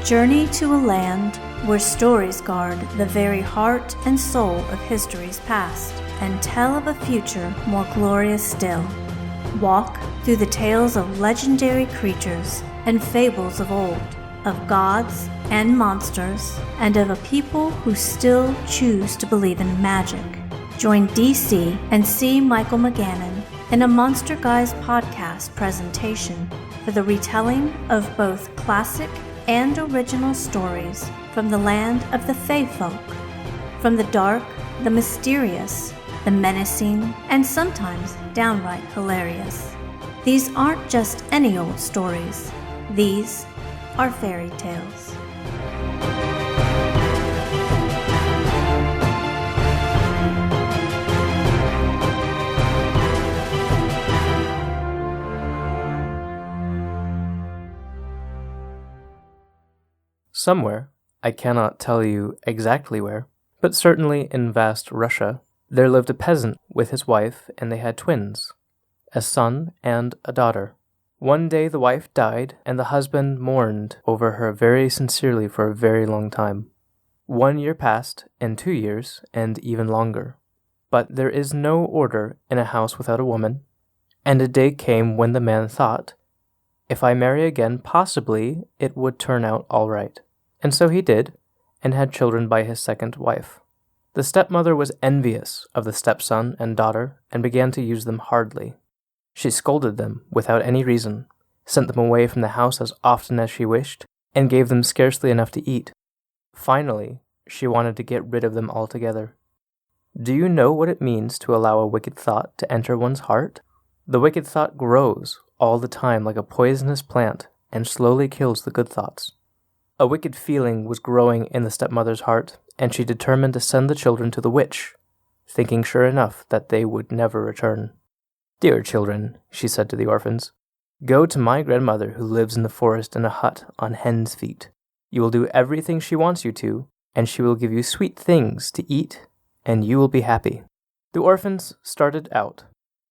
Journey to a land where stories guard the very heart and soul of history's past and tell of a future more glorious still. Walk through the tales of legendary creatures and fables of old, of gods and monsters, and of a people who still choose to believe in magic. Join DC and C. Michael McGannon in a Monster Guys podcast presentation for the retelling of both classic and original stories from the land of the Fae Folk. From the dark, the mysterious, the menacing, and sometimes downright hilarious. These aren't just any old stories. These are fairy tales. Somewhere, I cannot tell you exactly where, but certainly in vast Russia, there lived a peasant with his wife, and they had twins, a son and a daughter. One day the wife died, and the husband mourned over her very sincerely for a very long time. 1 year passed, and 2 years, and even longer. But there is no order in a house without a woman, and a day came when the man thought, if I marry again, possibly it would turn out all right. And so he did, and had children by his second wife. The stepmother was envious of the stepson and daughter, and began to use them hardly. She scolded them without any reason, sent them away from the house as often as she wished, and gave them scarcely enough to eat. Finally, she wanted to get rid of them altogether. Do you know what it means to allow a wicked thought to enter one's heart? The wicked thought grows all the time like a poisonous plant, and slowly kills the good thoughts. A wicked feeling was growing in the stepmother's heart, and she determined to send the children to the witch, thinking sure enough that they would never return. Dear children, she said to the orphans, go to my grandmother who lives in the forest in a hut on hen's feet. You will do everything she wants you to, and she will give you sweet things to eat, and you will be happy. The orphans started out,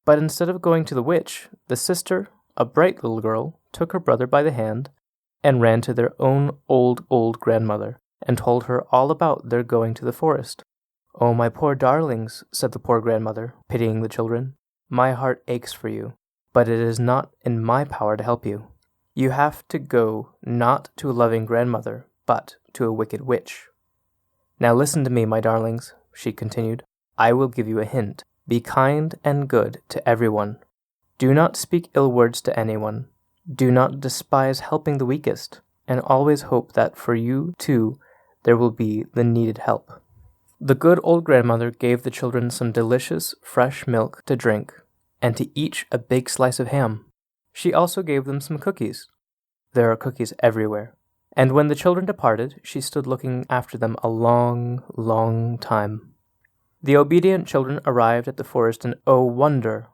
but instead of going to the witch, the sister, a bright little girl, took her brother by the hand, and ran to their own old grandmother, and told her all about their going to the forest. Oh, my poor darlings, said the poor grandmother, pitying the children. My heart aches for you, but it is not in my power to help you. You have to go not to a loving grandmother, but to a wicked witch. Now listen to me, my darlings, she continued. I will give you a hint. Be kind and good to everyone. Do not speak ill words to anyone. Do not despise helping the weakest, and always hope that for you, too, there will be the needed help. The good old grandmother gave the children some delicious, fresh milk to drink, and to each a big slice of ham. She also gave them some cookies. There are cookies everywhere. And when the children departed, she stood looking after them a long time. The obedient children arrived at the forest, and oh wonder!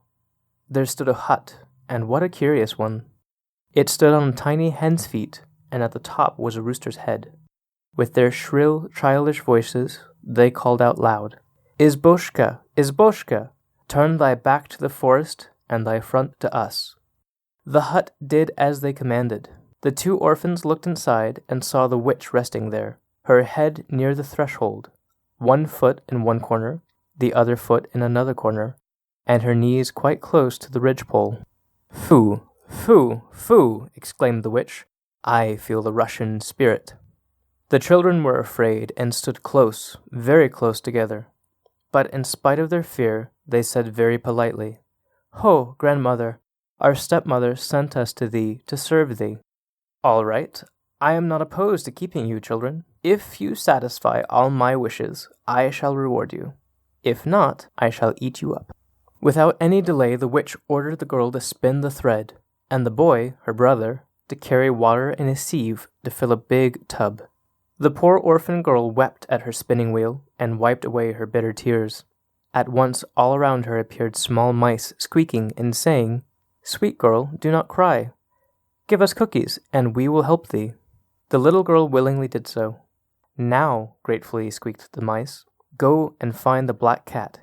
There stood a hut, and what a curious one! It stood on tiny hen's feet, and at the top was a rooster's head. With their shrill, childish voices, they called out loud, Izboshka, Izboshka, turn thy back to the forest, and thy front to us. The hut did as they commanded. The 2 orphans looked inside, and saw the witch resting there, her head near the threshold, 1 foot in one corner, the other foot in another corner, and her knees quite close to the ridgepole. Foo! Foo! Foo! Exclaimed the witch. I feel the Russian spirit. The children were afraid and stood close, very close together. But in spite of their fear, they said very politely, Ho, grandmother, our stepmother sent us to thee to serve thee. All right, I am not opposed to keeping you, children. If you satisfy all my wishes, I shall reward you. If not, I shall eat you up. Without any delay, the witch ordered the girl to spin the thread, and the boy, her brother, to carry water in a sieve to fill a big tub. The poor orphan girl wept at her spinning wheel, and wiped away her bitter tears. At once all around her appeared small mice, squeaking and saying, Sweet girl, do not cry. Give us cookies, and we will help thee. The little girl willingly did so. Now, gratefully squeaked the mice, go and find the black cat.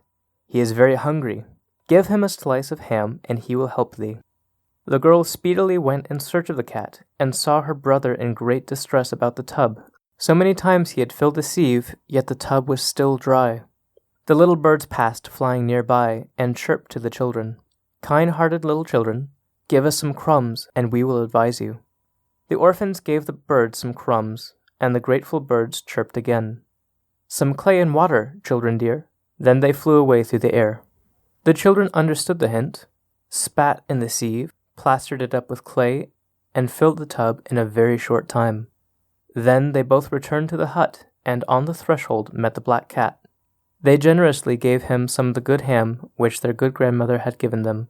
He is very hungry. Give him a slice of ham, and he will help thee. The girl speedily went in search of the cat, and saw her brother in great distress about the tub. So many times he had filled the sieve, yet the tub was still dry. The little birds passed, flying nearby, and chirped to the children. "Kind-hearted little children, give us some crumbs, and we will advise you." The orphans gave the birds some crumbs, and the grateful birds chirped again. "Some clay and water, children dear." Then they flew away through the air. The children understood the hint, spat in the sieve, plastered it up with clay, and filled the tub in a very short time. Then they both returned to the hut, and on the threshold met the black cat. They generously gave him some of the good ham which their good grandmother had given them,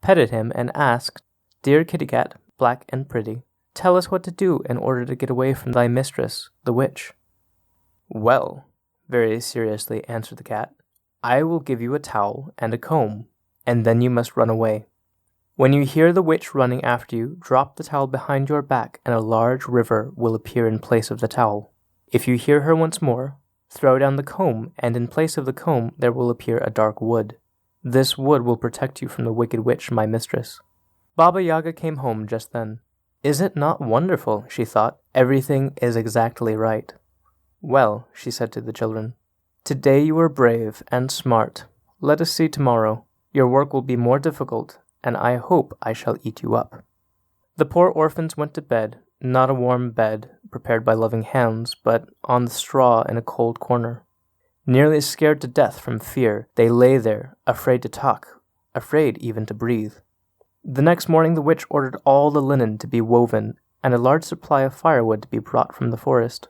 petted him, and asked, "Dear kitty cat, black and pretty, tell us what to do in order to get away from thy mistress, the witch." "Well," very seriously answered the cat, "I will give you a towel and a comb, and then you must run away. When you hear the witch running after you, drop the towel behind your back, and a large river will appear in place of the towel. If you hear her once more, throw down the comb, and in place of the comb there will appear a dark wood. This wood will protect you from the wicked witch, my mistress." Baba Yaga came home just then. "Is it not wonderful?" she thought. "Everything is exactly right." "Well," she said to the children, "today you were brave and smart. Let us see tomorrow. Your work will be more difficult, and I hope I shall eat you up." The poor orphans went to bed, not a warm bed prepared by loving hands, but on the straw in a cold corner. Nearly scared to death from fear, they lay there, afraid to talk, afraid even to breathe. The next morning the witch ordered all the linen to be woven, and a large supply of firewood to be brought from the forest.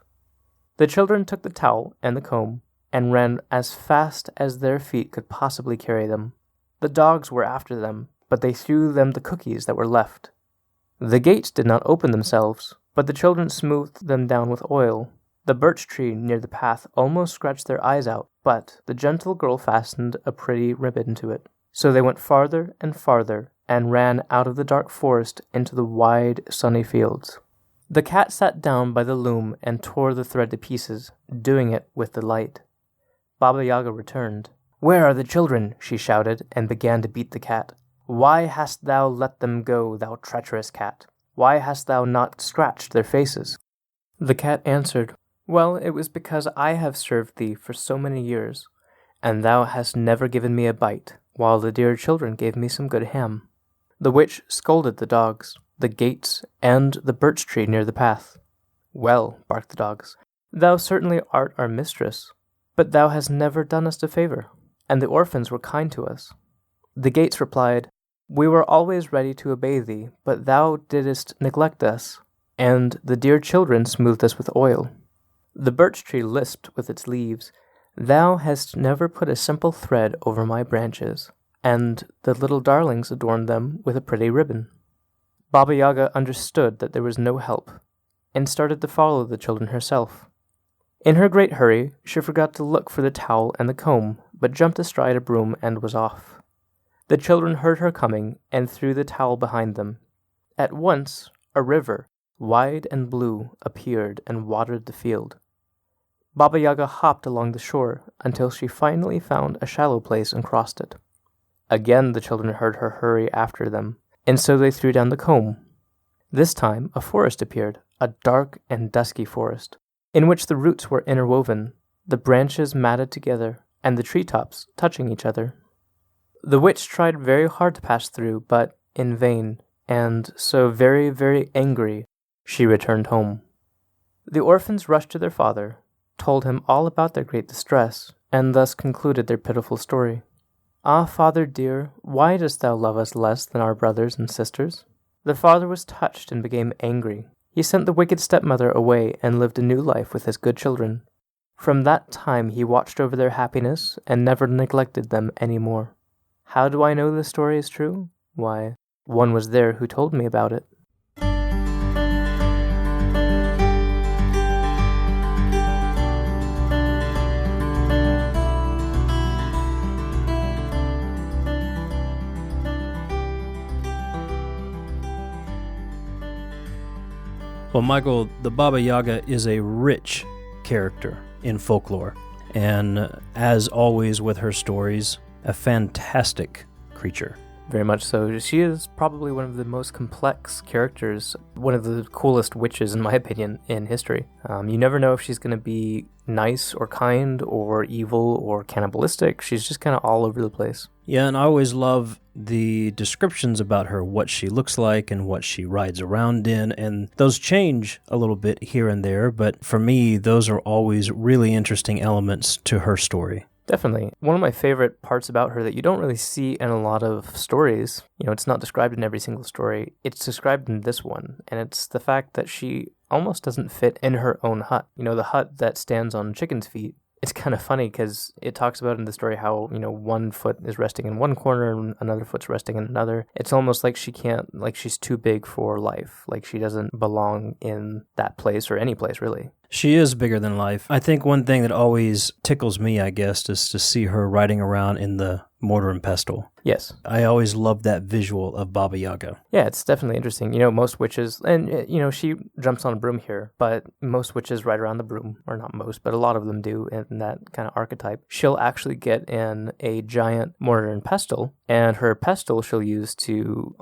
The children took the towel and the comb, and ran as fast as their feet could possibly carry them. The dogs were after them, but they threw them the cookies that were left. The gates did not open themselves, but the children smoothed them down with oil. The birch tree near the path almost scratched their eyes out, but the gentle girl fastened a pretty ribbon to it. So they went farther and farther, and ran out of the dark forest into the wide, sunny fields. The cat sat down by the loom and tore the thread to pieces, doing it with delight. Baba Yaga returned. "Where are the children?" she shouted, and began to beat the cat. "Why hast thou let them go, thou treacherous cat? Why hast thou not scratched their faces?" The cat answered, "Well, it was because I have served thee for so many years, and thou hast never given me a bite, while the dear children gave me some good ham." The witch scolded the dogs, the gates, and the birch tree near the path. "Well," barked the dogs, "thou certainly art our mistress, but thou hast never done us a favor, and the orphans were kind to us." The gates replied, "We were always ready to obey thee, but thou didst neglect us, and the dear children smoothed us with oil." The birch tree lisped with its leaves, "Thou hast never put a simple thread over my branches, and the little darlings adorned them with a pretty ribbon." Baba Yaga understood that there was no help, and started to follow the children herself. In her great hurry, she forgot to look for the towel and the comb, but jumped astride a broom and was off. The children heard her coming, and threw the towel behind them. At once, a river, wide and blue, appeared and watered the field. Baba Yaga hopped along the shore until she finally found a shallow place and crossed it. Again the children heard her hurry after them, and so they threw down the comb. This time a forest appeared, a dark and dusky forest, in which the roots were interwoven, the branches matted together, and the treetops touching each other. The witch tried very hard to pass through, but in vain, and so very, very angry, she returned home. The orphans rushed to their father, told him all about their great distress, and thus concluded their pitiful story. "Ah, father dear, why dost thou love us less than our brothers and sisters?" The father was touched and became angry. He sent the wicked stepmother away and lived a new life with his good children. From that time he watched over their happiness and never neglected them any more. How do I know this story is true? Why, one was there who told me about it. Well, Michael, the Baba Yaga is a rich character in folklore, and as always with her stories, a fantastic creature. Very much so. She is probably one of the most complex characters, one of the coolest witches, in my opinion, in history. You never know if she's going to be nice or kind or evil or cannibalistic. She's just kind of all over the place. Yeah, and I always love the descriptions about her, what she looks like and what she rides around in, and those change a little bit here and there, but for me, those are always really interesting elements to her story. Definitely. One of my favorite parts about her that you don't really see in a lot of stories, it's not described in every single story, it's described in this one, and it's the fact that she almost doesn't fit in her own hut. The hut that stands on chicken's feet. It's kind of funny because it talks about in the story how, one foot is resting in one corner and another foot's resting in another. It's almost like she's too big for life. Like she doesn't belong in that place or any place, really. She is bigger than life. I think one thing that always tickles me, I guess, is to see her riding around in the mortar and pestle. Yes. I always love that visual of Baba Yaga. Yeah, it's definitely interesting. Most witches, and, she jumps on a broom here, but most witches ride around the broom, or not most, but a lot of them do in that kind of archetype. She'll actually get in a giant mortar and pestle, and her pestle she'll use to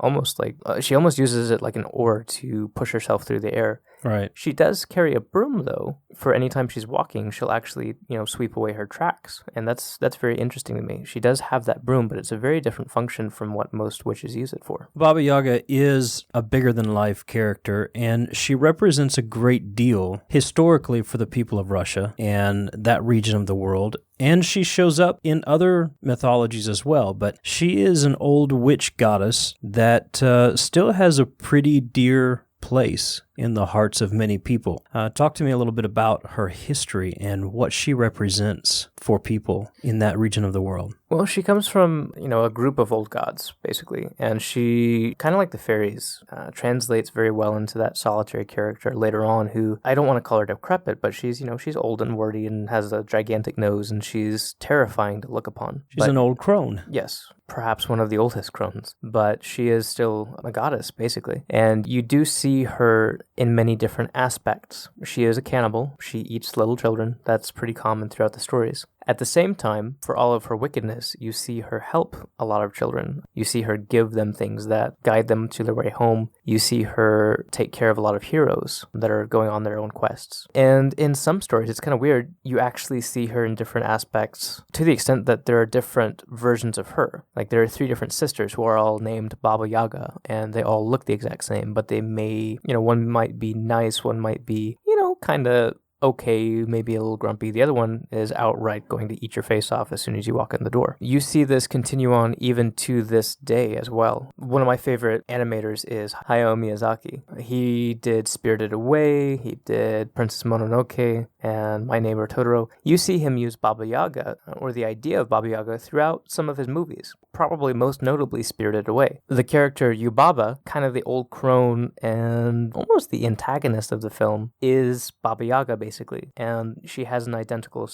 she almost uses it like an oar to push herself through the air. Right. She does carry a broom, though. For any time she's walking, she'll actually, sweep away her tracks. And that's very interesting to me. She does have that broom, but it's a very different function from what most witches use it for. Baba Yaga is a bigger-than-life character, and she represents a great deal historically for the people of Russia and that region of the world. And she shows up in other mythologies as well, but she is an old witch goddess that still has a pretty dear place in the hearts of many people. Talk to me a little bit about her history and what she represents for people in that region of the world. Well, she comes from, a group of old gods, basically, and she, kind of like the Faeries, translates very well into that solitary character later on who, I don't want to call her decrepit, but she's, she's old and wordy and has a gigantic nose, and she's terrifying to look upon. She's an old crone. Yes, perhaps one of the oldest crones, but she is still a goddess, basically. And you do see her in many different aspects. She is a cannibal. She eats little children. That's pretty common throughout the stories. At the same time, for all of her wickedness, you see her help a lot of children. You see her give them things that guide them to their way home. You see her take care of a lot of heroes that are going on their own quests. And in some stories, it's kind of weird, you actually see her in different aspects to the extent that there are different versions of her. Like there are 3 different sisters who are all named Baba Yaga, and they all look the exact same, but they may, one might be nice, one might be, kind of okay, maybe a little grumpy. The other one is outright going to eat your face off as soon as you walk in the door. You see this continue on even to this day as well. One of my favorite animators is Hayao Miyazaki. He did Spirited Away, he did Princess Mononoke, and My Neighbor Totoro. You see him use Baba Yaga, or the idea of Baba Yaga, throughout some of his movies. Probably most notably Spirited Away. The character Yubaba, kind of the old crone and almost the antagonist of the film, is Baba Yaga, basically. And she has an identical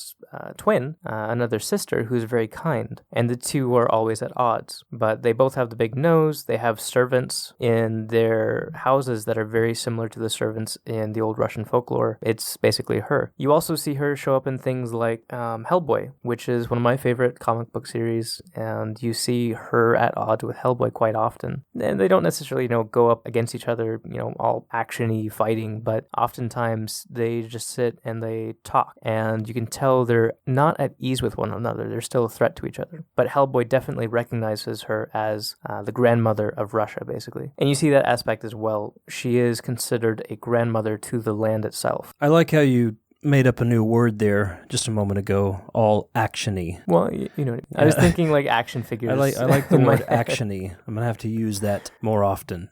twin, another sister, who's very kind. And the two are always at odds. But they both have the big nose. They have servants in their houses that are very similar to the servants in the old Russian folklore. It's basically her. You also see her show up in things like Hellboy, which is one of my favorite comic book series. And you see her at odds with Hellboy quite often. And they don't necessarily, go up against each other, all action-y fighting, but oftentimes they just sit and they talk. And you can tell they're not at ease with one another. They're still a threat to each other. But Hellboy definitely recognizes her as the grandmother of Russia, basically. And you see that aspect as well. She is considered a grandmother to the land itself. I like how you made up a new word there just a moment ago, all actiony. Well, I was thinking like action figures. I like the word actiony. I'm going to have to use that more often.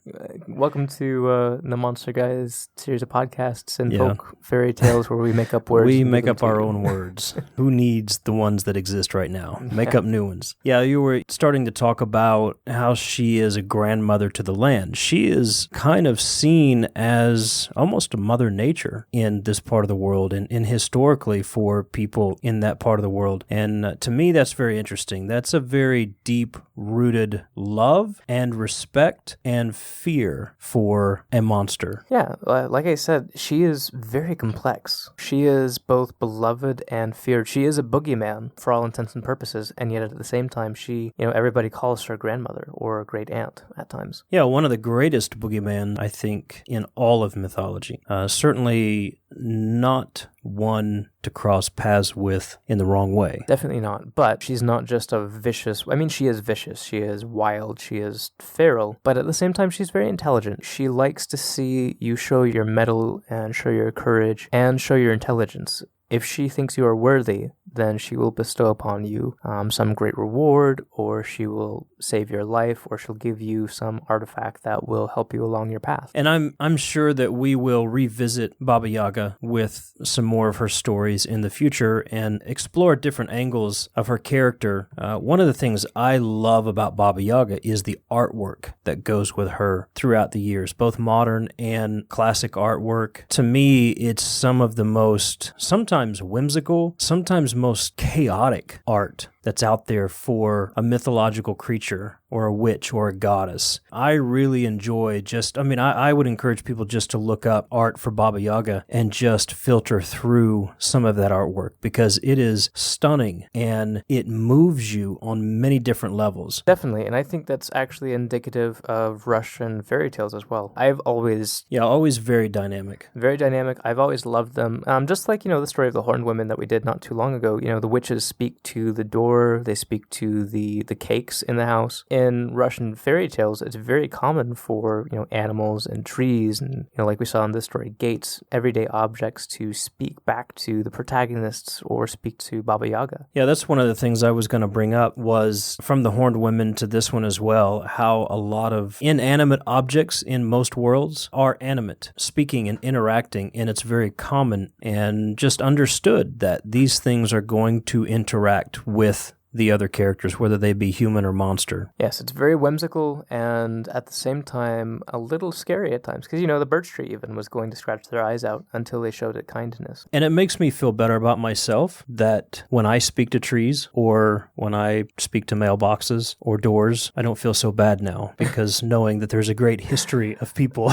Welcome to the Monster Guys series of podcasts and folk fairy tales where we make up words. We make up our own words. Who needs the ones that exist right now? Make up new ones. Yeah, you were starting to talk about how she is a grandmother to the land. She is kind of seen as almost a mother nature in this part of the world, and historically for people in that part of the world. And to me, that's very interesting. That's a very deep-rooted love and respect and fear for a monster. Yeah, like I said, she is very complex. She is both beloved and feared. She is a boogeyman for all intents and purposes, and yet at the same time, everybody calls her grandmother or great aunt at times. Yeah, one of the greatest boogeyman, I think, in all of mythology. Certainly not one to cross paths with in the wrong way. Definitely not. But she's not just a vicious... I mean, she is vicious. She is wild. She is feral. But at the same time, she's very intelligent. She likes to see you show your mettle and show your courage and show your intelligence. If she thinks you are worthy, then she will bestow upon you some great reward, or she will save your life, or she'll give you some artifact that will help you along your path. And I'm sure that we will revisit Baba Yaga with some more of her stories in the future and explore different angles of her character. One of the things I love about Baba Yaga is the artwork that goes with her throughout the years, both modern and classic artwork. To me, it's some of the most, sometimes whimsical, sometimes most chaotic art that's out there for a mythological creature or a witch or a goddess. I really enjoy I would encourage people just to look up art for Baba Yaga and just filter through some of that artwork because it is stunning and it moves you on many different levels. Definitely, and I think that's actually indicative of Russian fairy tales as well. Always very dynamic. Very dynamic. I've always loved them. Just like, the story of the Horned Women that we did not too long ago. The witches speak to the door, they speak to the cakes in the house. In Russian fairy tales, it's very common for, animals and trees and, like we saw in this story, gates, everyday objects to speak back to the protagonists or speak to Baba Yaga. Yeah, that's one of the things I was going to bring up was from the Horned Women to this one as well, how a lot of inanimate objects in most worlds are animate, speaking and interacting, and it's very common and just understood that these things are going to interact with the other characters, whether they be human or monster. Yes, it's very whimsical and at the same time a little scary at times because, the birch tree even was going to scratch their eyes out until they showed it kindness. And it makes me feel better about myself that when I speak to trees or when I speak to mailboxes or doors, I don't feel so bad now because knowing that there's a great history of people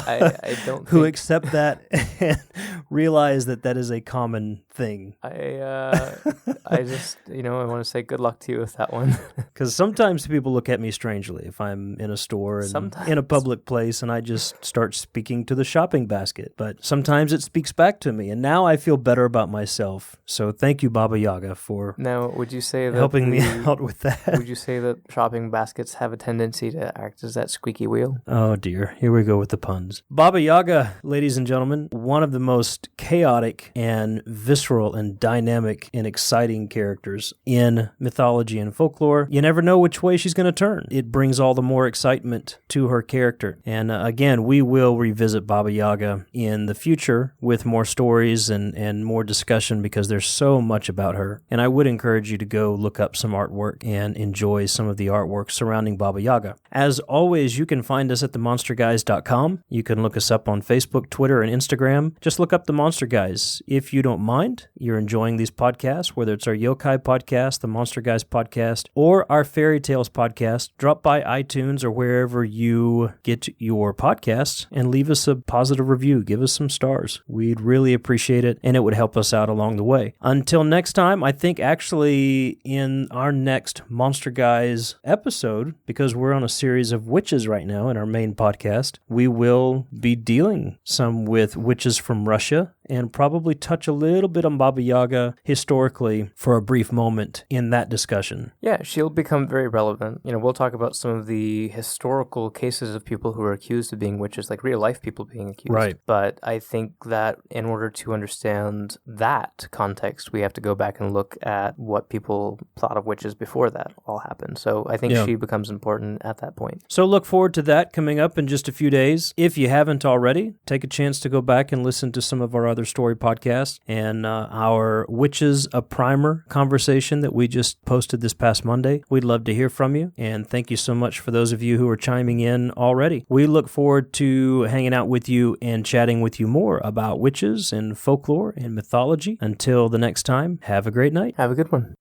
who accept that and realize that that is a common thing. I just, I want to say good luck to you with that one. Because sometimes people look at me strangely if I'm in a store and in a public place and I just start speaking to the shopping basket. But sometimes it speaks back to me, and now I feel better about myself. So thank you, Baba Yaga, for would you say that helping me out with that. Would you say that shopping baskets have a tendency to act as that squeaky wheel? Oh dear, here we go with the puns. Baba Yaga, ladies and gentlemen, one of the most chaotic and visceral and dynamic and exciting characters in mythology and folklore. You never know which way she's going to turn. It brings all the more excitement to her character. And again, we will revisit Baba Yaga in the future with more stories and more discussion because there's so much about her. And I would encourage you to go look up some artwork and enjoy some of the artwork surrounding Baba Yaga. As always, you can find us at themonsterguys.com. You can look us up on Facebook, Twitter, and Instagram. Just look up The Monster Guys. If you don't mind, you're enjoying these podcasts, whether it's our Yokai podcast, the Monster Guys podcast, or our Faerie Tales podcast, drop by iTunes or wherever you get your podcasts and leave us a positive review. Give us some stars. We'd really appreciate it, and it would help us out along the way. Until next time, I think actually in our next Monster Guys episode, because we're on a series of witches right now in our main podcast, we will be dealing some with witches from Russia and probably touch a little bit on Baba Yaga historically for a brief moment in that discussion. Yeah, she'll become very relevant. We'll talk about some of the historical cases of people who are accused of being witches, like real life people being accused. Right. But I think that in order to understand that context, we have to go back and look at what people thought of witches before that all happened. So I think she becomes important at that point. So look forward to that coming up in just a few days. If you haven't already, take a chance to go back and listen to some of our other Another Story podcast and our Witches a Primer conversation that we just posted this past Monday. We'd love to hear from you, and thank you so much for those of you who are chiming in already. We look forward to hanging out with you and chatting with you more about witches and folklore and mythology. Until the next time, have a great night. Have a good one.